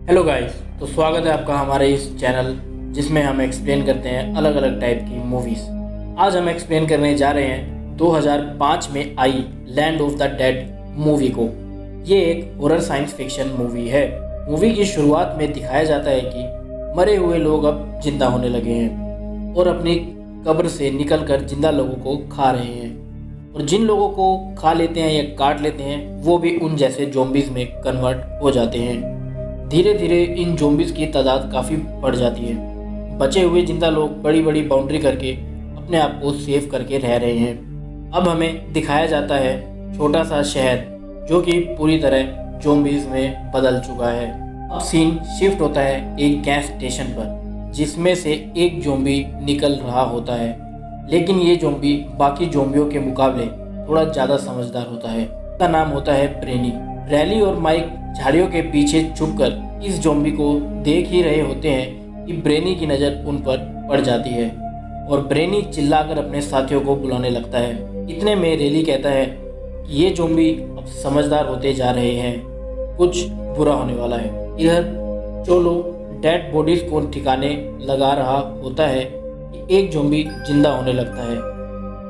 Hello guys, तो स्वागत है आपका हमारे इस चैनल जिसमें हम एक्सप्लेन करते हैं अलग अलग टाइप की मूवीज़। आज हम एक्सप्लेन करने जा रहे हैं 2005 में आई land of the dead movie को। ये एक हॉरर साइंस फिक्शन मूवी है। मूवी की शुरुआत में दिखाया जाता है कि मरे हुए लोग अब जिंदा होने लगे हैं और अपनी कब्र से निकलकर जिंदा लोगों को खा रहे हैं, और जिन लोगों को खा लेते हैं या काट लेते हैं वो भी उन जैसे ज़ॉम्बीज़ में कन्वर्ट हो जाते हैं। धीरे धीरे इन ज़ॉम्बीज़ की तादाद काफ़ी बढ़ जाती है। बचे हुए जिंदा लोग बड़ी बड़ी बाउंड्री करके अपने आप को सेव करके रह रहे हैं। अब हमें दिखाया जाता है छोटा सा शहर जो कि पूरी तरह ज़ॉम्बीज़ में बदल चुका है। अब सीन शिफ्ट होता है एक गैस स्टेशन पर, जिसमें से एक ज़ॉम्बी निकल रहा होता है, लेकिन ये ज़ॉम्बी बाकी ज़ॉम्बियों के मुकाबले थोड़ा ज़्यादा समझदार होता है। उसका नाम होता है ब्रेनी। रैली और माइक झाड़ियों के पीछे छुपकर इस ज़ॉम्बी को देख ही रहे होते हैं कि ब्रेनी की नज़र उन पर पड़ जाती है और ब्रेनी चिल्लाकर अपने साथियों को बुलाने लगता है। इतने में रेली कहता है कि ये ज़ॉम्बी अब समझदार होते जा रहे हैं, कुछ बुरा होने वाला है। इधर चोलो डेड बॉडीज को ठिकाने लगा रहा होता है कि एक ज़ॉम्बी जिंदा होने लगता है।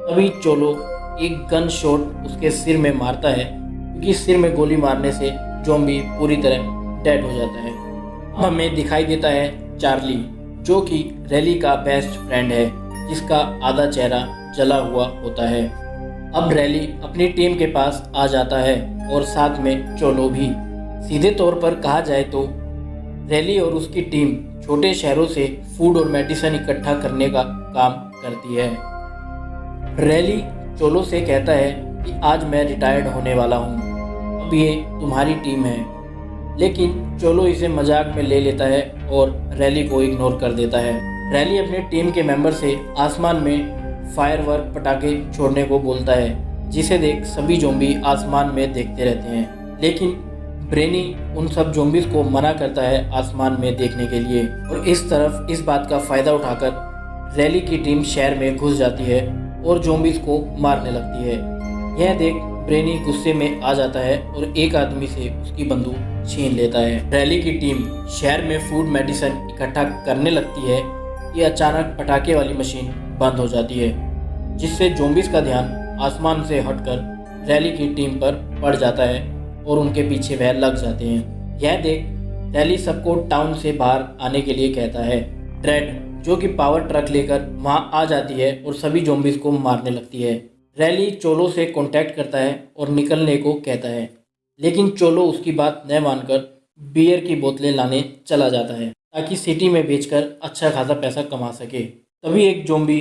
तभी चोलो एक गन शॉट उसके सिर में मारता है, क्योंकि सिर में गोली मारने से ज़ॉम्बी पूरी तरह डेड हो जाता है। अब हमें दिखाई देता है चार्ली, जो कि रैली का बेस्ट फ्रेंड है, जिसका आधा चेहरा जला हुआ होता है। अब रैली अपनी टीम के पास आ जाता है और साथ में चोलो भी। सीधे तौर पर कहा जाए तो रैली और उसकी टीम छोटे शहरों से फूड और मेडिसिन इकट्ठा करने का काम करती है। रैली चोलो से कहता है कि आज मैं रिटायर्ड होने वाला हूँ, अब ये तुम्हारी टीम है। लेकिन चोलो इसे मजाक में ले लेता है और रैली को इग्नोर कर देता है। रैली अपने टीम के मेंबर से आसमान में फायरवर्क पटाखे छोड़ने को बोलता है, जिसे देख सभी ज़ॉम्बी आसमान में देखते रहते हैं। लेकिन ब्रेनी उन सब ज़ॉम्बीज़ को मना करता है आसमान में देखने के लिए, और इस तरफ इस बात का फ़ायदा उठाकर रैली की टीम शहर में घुस जाती है और ज़ॉम्बीज़ को मारने लगती है। यह देख ब्रेनी गुस्से में आ जाता है और एक आदमी से उसकी बंदूक छीन लेता है। रैली की टीम शहर में फूड मेडिसिन इकट्ठा करने लगती है कि अचानक पटाखे वाली मशीन बंद हो जाती है, जिससे ज़ॉम्बीज़ का ध्यान आसमान से हटकर रैली की टीम पर पड़ जाता है और उनके पीछे वह लग जाते हैं। यह देख रैली सबको टाउन से बाहर आने के लिए कहता है। ड्रेड, जो कि पावर ट्रक लेकर वहां आ जाती है और सभी ज़ॉम्बीज़ को मारने लगती है। रैली चोलो से कांटेक्ट करता है और निकलने को कहता है, लेकिन चोलो उसकी बात न मानकर बियर की बोतलें लाने चला जाता है ताकि सिटी में बेचकर अच्छा खासा पैसा कमा सके। तभी एक ज़ॉम्बी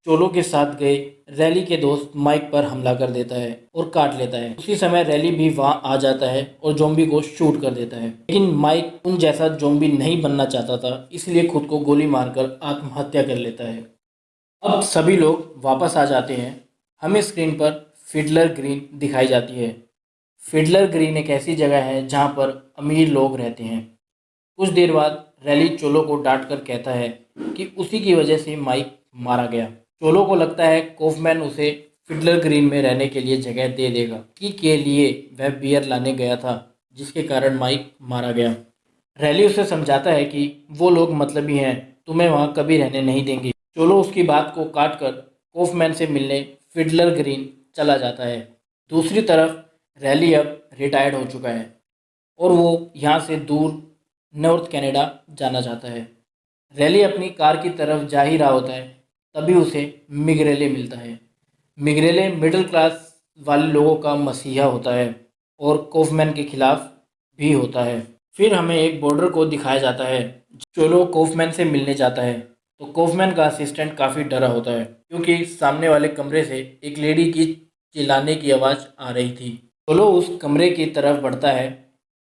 चोलो के साथ गए रैली के दोस्त माइक पर हमला कर देता है और काट लेता है। उसी समय रैली भी वहां आ जाता है और ज़ॉम्बी को शूट कर देता है, लेकिन माइक उन जैसा ज़ॉम्बी नहीं बनना चाहता था, इसलिए खुद को गोली मारकर आत्महत्या कर लेता है। अब सभी लोग वापस आ जाते हैं। हमें स्क्रीन पर फिडलर ग्रीन दिखाई जाती है। फिडलर ग्रीन एक ऐसी जगह है जहां पर अमीर लोग रहते हैं। कुछ देर बाद रैली चोलो को डांट कर कहता है कि उसी की वजह से माइक मारा गया। चोलो को लगता है कॉफमैन उसे फिडलर ग्रीन में रहने के लिए जगह दे देगा, के लिए वह बियर लाने गया था, जिसके कारण माइक मारा गया। रैली उसे समझाता है कि वो लोग मतलबी हैं, तुम्हें वहाँ कभी रहने नहीं देंगे। चोलो उसकी बात को काट कर कॉफमैन से मिलने फिडलर ग्रीन चला जाता है। दूसरी तरफ रैली अब रिटायर्ड हो चुका है और वो यहाँ से दूर नॉर्थ कनाडा जाना चाहता है। रैली अपनी कार की तरफ जा ही रहा होता है, तभी उसे मिगरेले मिलता है। मिगरेले मिडिल क्लास वाले लोगों का मसीहा होता है और कॉफमैन के खिलाफ भी होता है। फिर हमें एक बॉर्डर को दिखाया जाता है। चोलो कॉफमैन से मिलने जाता है तो कॉफमैन का असिस्टेंट काफ़ी डरा होता है, क्योंकि सामने वाले कमरे से एक लेडी की चिल्लाने की आवाज़ आ रही थी। चोलो उस कमरे की तरफ बढ़ता है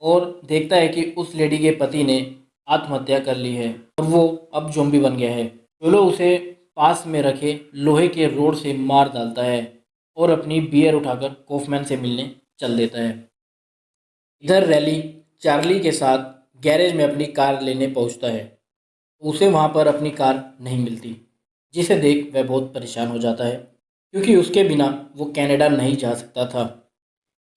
और देखता है कि उस लेडी के पति ने आत्महत्या कर ली है और वो अब ज़ॉम्बी बन गया है। चोलो उसे पास में रखे लोहे के रोड से मार डालता है और अपनी बियर उठाकर कॉफमैन से मिलने चल देता है। इधर रैली चार्ली के साथ गैरेज में अपनी कार लेने पहुंचता है। उसे वहां पर अपनी कार नहीं मिलती, जिसे देख वह बहुत परेशान हो जाता है, क्योंकि उसके बिना वो कनाडा नहीं जा सकता था।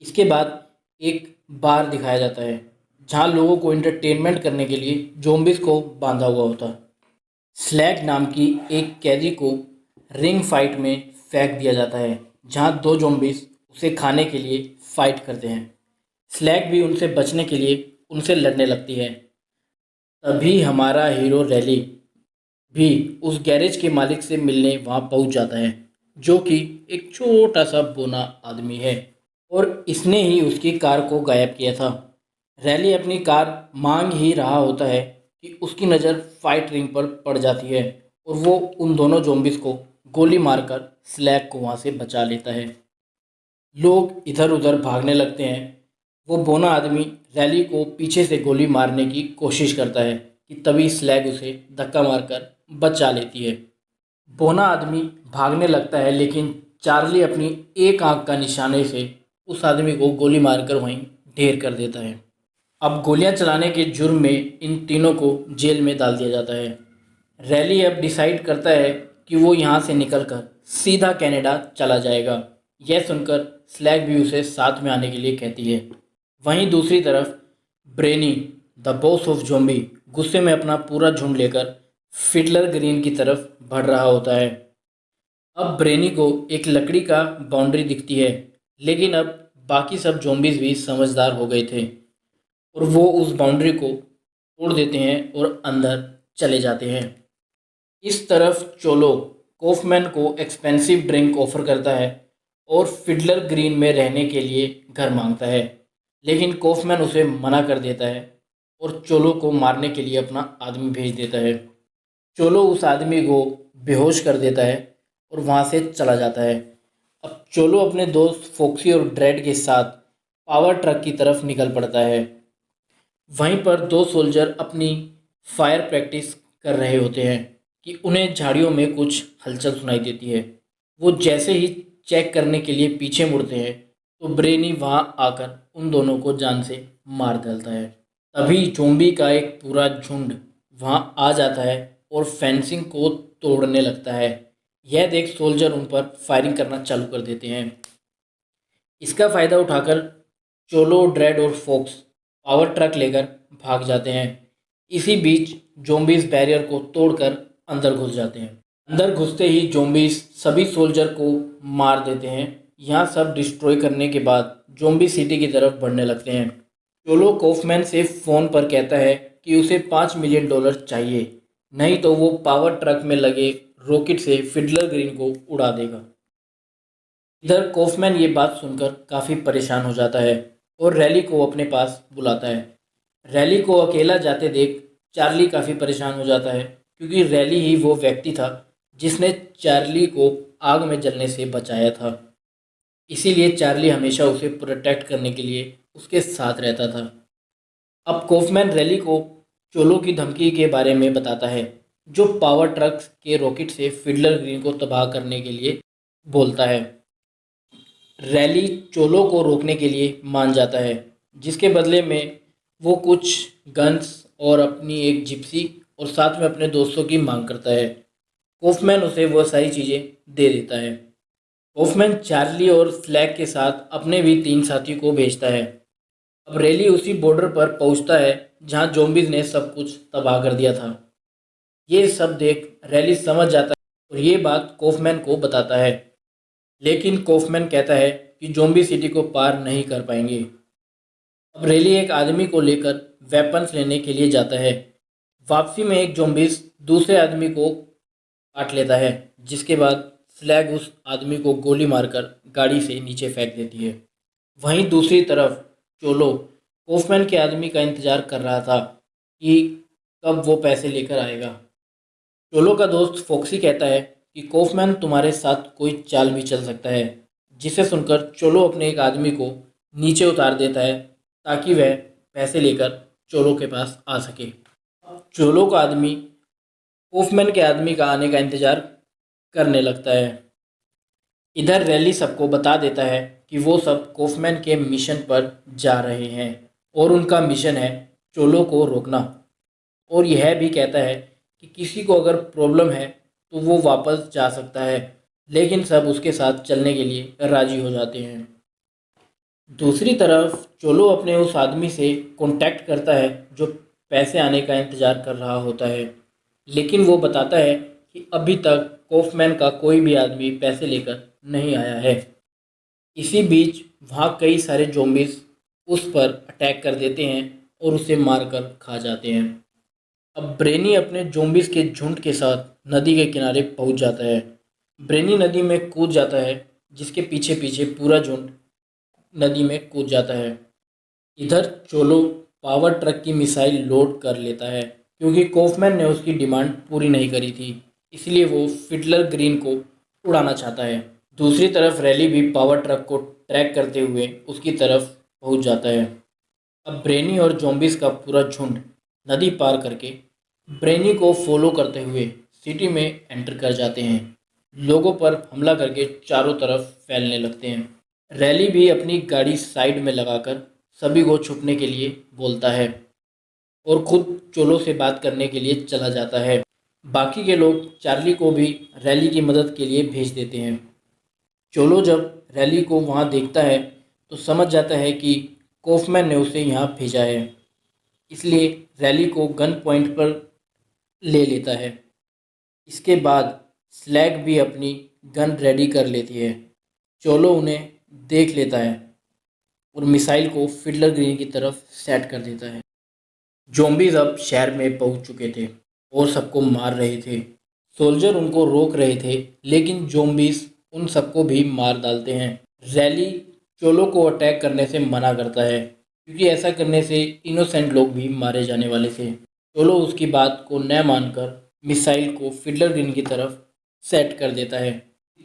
इसके बाद एक बार दिखाया जाता है जहाँ लोगों को एंटरटेनमेंट करने के लिए ज़ॉम्बीज़ को बांधा हुआ होता है। स्लैग नाम की एक कैदी को रिंग फाइट में फेंक दिया जाता है, जहाँ दो ज़ॉम्बीज़ उसे खाने के लिए फाइट करते हैं। स्लैग भी उनसे बचने के लिए उनसे लड़ने लगती है। तभी हमारा हीरो रैली भी उस गैरेज के मालिक से मिलने वहां पहुंच जाता है, जो कि एक छोटा सा बोना आदमी है और इसने ही उसकी कार को गायब किया था। रैली अपनी कार मांग ही रहा होता है कि उसकी नज़र फाइट रिंग पर पड़ जाती है और वो उन दोनों ज़ॉम्बीज़ को गोली मारकर स्लैग को वहां से बचा लेता है। लोग इधर उधर भागने लगते हैं। वो बोना आदमी रैली को पीछे से गोली मारने की कोशिश करता है कि तभी स्लैग उसे धक्का मारकर बचा लेती है। बोना आदमी भागने लगता है, लेकिन चार्ली अपनी एक आंख का निशाने से उस आदमी को गोली मारकर वहीं ढेर कर देता है। अब गोलियां चलाने के जुर्म में इन तीनों को जेल में डाल दिया जाता है। रैली अब डिसाइड करता है कि वो यहाँ से निकलकर सीधा कनाडा चला जाएगा। यह सुनकर स्लैग भी उसे साथ में आने के लिए कहती है। वहीं दूसरी तरफ brainy the boss of zombie गुस्से में अपना पूरा झुंड लेकर फिडलर ग्रीन की तरफ बढ़ रहा होता है। अब ब्रेनी को एक लकड़ी का बाउंड्री दिखती है, लेकिन अब बाकी सब ज़ॉम्बीज़ भी समझदार हो गए थे और वो उस बाउंड्री को तोड़ देते हैं और अंदर चले जाते हैं। इस तरफ चोलो कॉफमैन को एक्सपेंसिव ड्रिंक ऑफर करता है और फिडलर ग्रीन में रहने के लिए घर मांगता है, लेकिन कॉफमैन उसे मना कर देता है और चोलो को मारने के लिए अपना आदमी भेज देता है। चोलो उस आदमी को बेहोश कर देता है और वहाँ से चला जाता है। अब चोलो अपने दोस्त फोक्सी और ड्रेड के साथ पावर ट्रक की तरफ निकल पड़ता है। वहीं पर दो सोल्जर अपनी फायर प्रैक्टिस कर रहे होते हैं कि उन्हें झाड़ियों में कुछ हलचल सुनाई देती है। वो जैसे ही चेक करने के लिए पीछे मुड़ते हैं तो ब्रेनी वहां आकर उन दोनों को जान से मार डालता है। तभी ज़ॉम्बी का एक पूरा झुंड वहां आ जाता है और फेंसिंग को तोड़ने लगता है। यह देख सोल्जर उन पर फायरिंग करना चालू कर देते हैं। इसका फ़ायदा उठाकर चोलो, ड्रेड और फोक्स पावर ट्रक लेकर भाग जाते हैं। इसी बीच ज़ॉम्बीज़ बैरियर को तोड़कर अंदर घुस जाते हैं। अंदर घुसते ही ज़ॉम्बीज़ सभी सोल्जर को मार देते हैं। यहाँ सब डिस्ट्रॉय करने के बाद ज़ॉम्बी सिटी की तरफ बढ़ने लगते हैं। चोलो कॉफमैन से फ़ोन पर कहता है कि उसे $5 मिलियन चाहिए, नहीं तो वो पावर ट्रक में लगे रॉकेट से फिडलर ग्रीन को उड़ा देगा। इधर कॉफमैन ये बात सुनकर काफ़ी परेशान हो जाता है और रैली को अपने पास बुलाता है। रैली को अकेला जाते देख चार्ली काफ़ी परेशान हो जाता है, क्योंकि रैली ही वो व्यक्ति था जिसने चार्ली को आग में जलने से बचाया था। इसीलिए चार्ली हमेशा उसे प्रोटेक्ट करने के लिए उसके साथ रहता था। अब कॉफमैन रैली को चोलो की धमकी के बारे में बताता है, जो पावर ट्रक के रॉकेट से फिडलर ग्रीन को तबाह करने के लिए बोलता है। रैली चोलो को रोकने के लिए मान जाता है, जिसके बदले में वो कुछ गन्स और अपनी एक जिप्सी और साथ में अपने दोस्तों की मांग करता है। कॉफमैन उसे वह सारी चीज़ें दे देता है। कॉफमैन चार्ली और स्लैग के साथ अपने भी 3 साथी को भेजता है। अब रैली उसी बॉर्डर पर पहुंचता है जहां ज़ॉम्बीज़ ने सब कुछ तबाह कर दिया था। ये सब देख रैली समझ जाता है और ये बात कॉफमैन को बताता है, लेकिन कॉफमैन कहता है कि ज़ॉम्बी सिटी को पार नहीं कर पाएंगे। अब रैली एक आदमी को लेकर वेपन्स लेने के लिए जाता है। वापसी में एक ज़ॉम्बीज़ दूसरे आदमी को काट लेता है, जिसके बाद स्लैग उस आदमी को गोली मारकर गाड़ी से नीचे फेंक देती है। वहीं दूसरी तरफ चोलो कॉफमैन के आदमी का इंतज़ार कर रहा था कि कब वो पैसे लेकर आएगा। चोलो का दोस्त फोक्सी कहता है कि कॉफमैन तुम्हारे साथ कोई चाल भी चल सकता है, जिसे सुनकर चोलो अपने एक आदमी को नीचे उतार देता है ताकि वह पैसे लेकर चोलो के पास आ सके। चोलो का आदमी कॉफमैन के आदमी का आने का इंतज़ार करने लगता है। इधर रैली सबको बता देता है कि वो सब कॉफमैन के मिशन पर जा रहे हैं और उनका मिशन है चोलो को रोकना, और यह भी कहता है कि किसी को अगर प्रॉब्लम है तो वो वापस जा सकता है, लेकिन सब उसके साथ चलने के लिए राज़ी हो जाते हैं। दूसरी तरफ चोलो अपने उस आदमी से कांटेक्ट करता है जो पैसे आने का इंतज़ार कर रहा होता है, लेकिन वो बताता है कि अभी तक कॉफमैन का कोई भी आदमी पैसे लेकर नहीं आया है। इसी बीच वहाँ कई सारे ज़ॉम्बीज़ उस पर अटैक कर देते हैं और उसे मारकर खा जाते हैं। अब ब्रेनी अपने ज़ॉम्बीज़ के झुंड के साथ नदी के किनारे पहुँच जाता है। ब्रेनी नदी में कूद जाता है, जिसके पीछे पीछे पूरा झुंड नदी में कूद जाता है। इधर चोलो पावर ट्रक की मिसाइल लोड कर लेता है, क्योंकि कॉफमैन ने उसकी डिमांड पूरी नहीं करी थी, इसलिए वो फिडलर ग्रीन को उड़ाना चाहता है। दूसरी तरफ रैली भी पावर ट्रक को ट्रैक करते हुए उसकी तरफ पहुंच जाता है। अब ब्रेनी और ज़ॉम्बीज़ का पूरा झुंड नदी पार करके ब्रेनी को फॉलो करते हुए सिटी में एंटर कर जाते हैं। लोगों पर हमला करके चारों तरफ फैलने लगते हैं। रैली भी अपनी गाड़ी साइड में लगाकर सभी को छुपने के लिए बोलता है और खुद चोलो से बात करने के लिए चला जाता है। बाकी के लोग चार्ली को भी रैली की मदद के लिए भेज देते हैं। चोलो जब रैली को वहाँ देखता है तो समझ जाता है कि कॉफमैन ने उसे यहाँ भेजा है, इसलिए रैली को गन पॉइंट पर ले लेता है। इसके बाद स्लैग भी अपनी गन रेडी कर लेती है। चोलो उन्हें देख लेता है और मिसाइल को फिडलर ग्रीन की तरफ सेट कर देता है। ज़ॉम्बीज़ अब शहर में पहुंच चुके थे और सबको मार रहे थे। सोल्जर उनको रोक रहे थे, लेकिन ज़ॉम्बीज़ उन सबको भी मार डालते हैं। रैली चोलो को अटैक करने से मना करता है, क्योंकि ऐसा करने से इनोसेंट लोग भी मारे जाने वाले थे। चोलो उसकी बात को न मानकर मिसाइल को फिडलर ग्रीन की तरफ सेट कर देता है।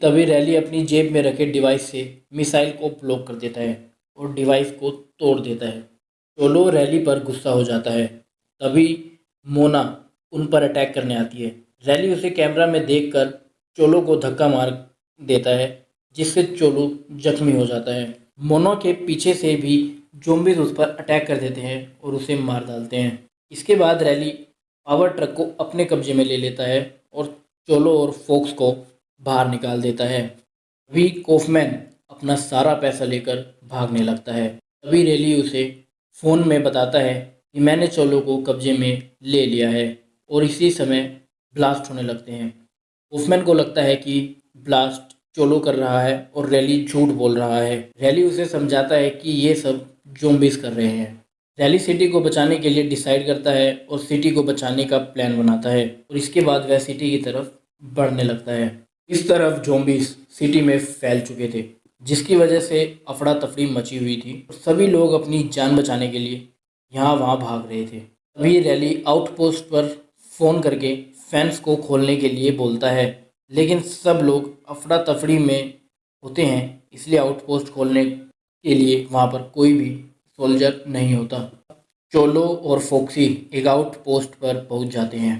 तभी रैली अपनी जेब में रखे डिवाइस से मिसाइल को ब्लॉक कर देता है और डिवाइस को तोड़ देता है। चोलो रैली पर गुस्सा हो जाता है। तभी मोना उन पर अटैक करने आती है। रैली उसे कैमरा में देखकर चोलो को धक्का मार देता है, जिससे चोलो जख्मी हो जाता है। मोना के पीछे से भी ज़ॉम्बीज़ उस पर अटैक कर देते हैं और उसे मार डालते हैं। इसके बाद रैली पावर ट्रक को अपने कब्जे में ले लेता है और चोलो और फोक्स को बाहर निकाल देता है। तभी कॉफमैन अपना सारा पैसा लेकर भागने लगता है। तभी रैली उसे फ़ोन में बताता है कि मैंने चोलो को कब्जे में ले लिया है, और इसी समय ब्लास्ट होने लगते हैं। कॉफमैन को लगता है कि ब्लास्ट चोलो कर रहा है और रैली झूठ बोल रहा है। रैली उसे समझाता है कि ये सब ज़ॉम्बीज़ कर रहे हैं। रैली सिटी को बचाने के लिए डिसाइड करता है और सिटी को बचाने का प्लान बनाता है, और इसके बाद वह सिटी की तरफ बढ़ने लगता है। इस तरफ ज़ॉम्बीज़ सिटी में फैल चुके थे, जिसकी वजह से अफरा तफरी मची हुई थी और सभी लोग अपनी जान बचाने के लिए यहाँ वहाँ भाग रहे थे। तभी रैली आउटपोस्ट पर फ़ोन करके फैंस को खोलने के लिए बोलता है, लेकिन सब लोग अफरा तफरी में होते हैं, इसलिए आउटपोस्ट खोलने के लिए वहाँ पर कोई भी सोल्जर नहीं होता। चोलो और फोक्सी एक आउटपोस्ट पर पहुँच जाते हैं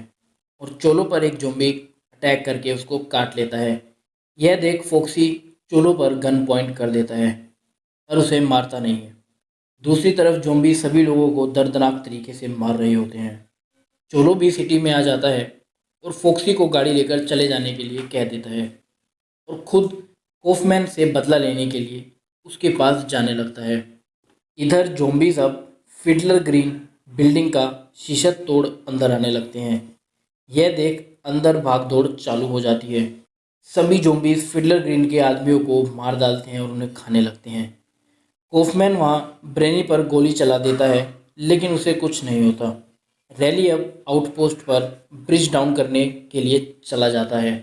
और चोलो पर एक ज़ॉम्बी अटैक करके उसको काट लेता है। यह देख फोक्सी चोलो पर गन पॉइंट कर देता है और उसे मारता नहीं है। दूसरी तरफ ज़ॉम्बी सभी लोगों को दर्दनाक तरीके से मार रहे होते हैं। चोलो भी सिटी में आ जाता है और फोक्सी को गाड़ी लेकर चले जाने के लिए कह देता है और खुद कॉफमैन से बदला लेने के लिए उसके पास जाने लगता है। इधर ज़ॉम्बीज़ अब फिडलर ग्रीन बिल्डिंग का शीशा तोड़ अंदर आने लगते हैं। यह देख अंदर भाग दौड़ चालू हो जाती है। सभी ज़ॉम्बीज़ फिडलर ग्रीन के आदमियों को मार डालते हैं और उन्हें खाने लगते हैं। कॉफमैन वहाँ ब्रेनी पर गोली चला देता है, लेकिन उसे कुछ नहीं होता। रैली अब आउटपोस्ट पर ब्रिज डाउन करने के लिए चला जाता है।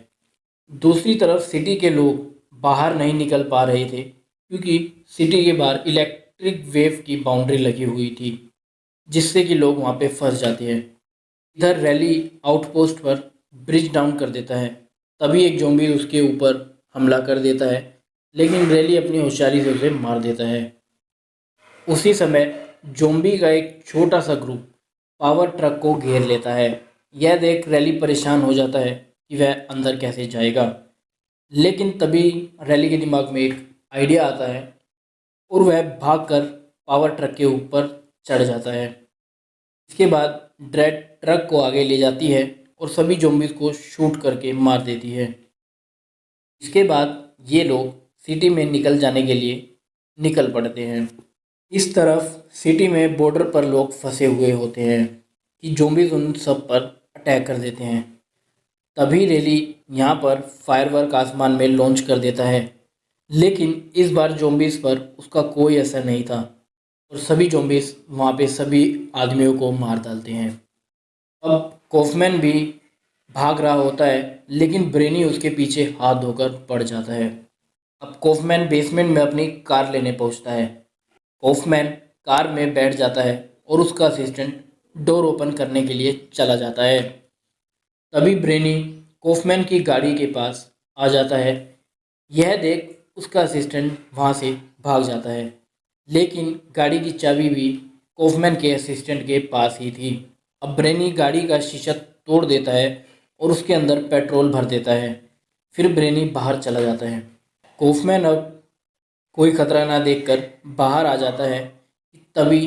दूसरी तरफ सिटी के लोग बाहर नहीं निकल पा रहे थे, क्योंकि सिटी के बाहर इलेक्ट्रिक वेव की बाउंड्री लगी हुई थी, जिससे कि लोग वहाँ पे फंस जाते हैं। इधर रैली आउटपोस्ट पर ब्रिज डाउन कर देता है। तभी एक ज़ॉम्बी उसके ऊपर हमला कर देता है, लेकिन रैली अपनी होशियारी से उसे मार देता है। उसी समय ज़ॉम्बी का एक छोटा सा ग्रुप पावर ट्रक को घेर लेता है। यह देख रैली परेशान हो जाता है कि वह अंदर कैसे जाएगा, लेकिन तभी रैली के दिमाग में एक आइडिया आता है और वह भागकर पावर ट्रक के ऊपर चढ़ जाता है। इसके बाद ड्रेड ट्रक को आगे ले जाती है और सभी ज़ॉम्बीज़ को शूट करके मार देती है। इसके बाद ये लोग सिटी में निकल जाने के लिए निकल पड़ते हैं। इस तरफ सिटी में बॉर्डर पर लोग फंसे हुए होते हैं कि ज़ॉम्बीज़ उन सब पर अटैक कर देते हैं। तभी रेली यहाँ पर फायरवर्क आसमान में लॉन्च कर देता है, लेकिन इस बार ज़ॉम्बीज़ पर उसका कोई असर नहीं था और सभी ज़ॉम्बीज़ वहाँ पे सभी आदमियों को मार डालते हैं। अब कॉफमैन भी भाग रहा होता है, लेकिन ब्रेनी उसके पीछे हाथ धोकर पड़ जाता है। अब कॉफमैन बेसमेंट में अपनी कार लेने पहुंचता है। कॉफमैन कार में बैठ जाता है और उसका असिस्टेंट डोर ओपन करने के लिए चला जाता है। तभी ब्रेनी कॉफमैन की गाड़ी के पास आ जाता है। यह देख उसका असिस्टेंट वहाँ से भाग जाता है, लेकिन गाड़ी की चाबी भी कॉफमैन के असिस्टेंट के पास ही थी। अब ब्रेनी गाड़ी का शीशा तोड़ देता है और उसके अंदर पेट्रोल भर देता है। फिर ब्रेनी बाहर चला जाता है। कॉफमैन अब कोई खतरा ना देखकर बाहर आ जाता है। तभी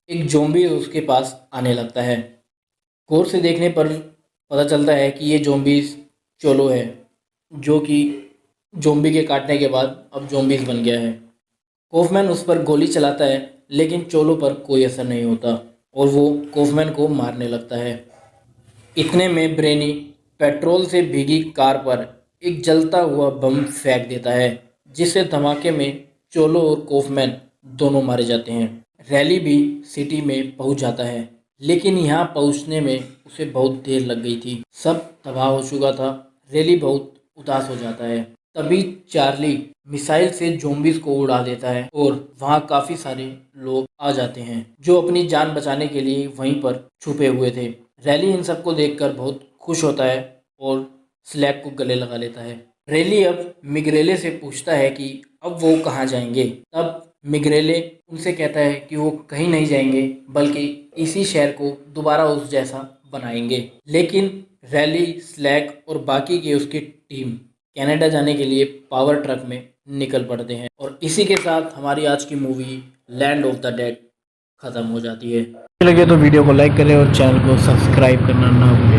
एक ज़ॉम्बी उसके पास आने लगता है। गौर से देखने पर पता चलता है कि ये ज़ॉम्बीज़ चोलो है, जो कि ज़ॉम्बी के काटने के बाद अब ज़ॉम्बीज़ बन गया है। कॉफमैन उस पर गोली चलाता है, लेकिन चोलो पर कोई असर नहीं होता और वो कॉफमैन को मारने लगता है। इतने में ब्रेनी पेट्रोल से भीगी कार पर एक जलता हुआ बम फेंक देता है, जिससे धमाके में चोलो और कॉफमैन दोनों मारे जाते हैं। रैली भी सिटी में पहुंच जाता है, लेकिन यहाँ पहुंचने में उसे बहुत देर लग गई थी। सब तबाह हो चुका था। रैली बहुत उदास हो जाता है। तभी चार्ली मिसाइल से ज़ॉम्बीज़ को उड़ा देता है और वहाँ काफ़ी सारे लोग आ जाते हैं जो अपनी जान बचाने के लिए वहीं पर छुपे हुए थे। रैली इन सबको देखकर बहुत खुश होता है और स्लैग को गले लगा लेता है। रैली अब मिग्रेले से पूछता है कि अब वो कहाँ जाएंगे। तब मिग्रेले उनसे कहता है कि वो कहीं नहीं जाएंगे, बल्कि इसी शहर को दोबारा उस जैसा बनाएंगे। लेकिन रैली, स्लैग और बाकी की उसकी टीम कनाडा जाने के लिए पावर ट्रक में निकल पड़ते हैं। और इसी के साथ हमारी आज की movie land of the dead ख़त्म हो जाती है। अच्छी लगे तो वीडियो को लाइक करें और चैनल को सब्सक्राइब करना ना भूलें।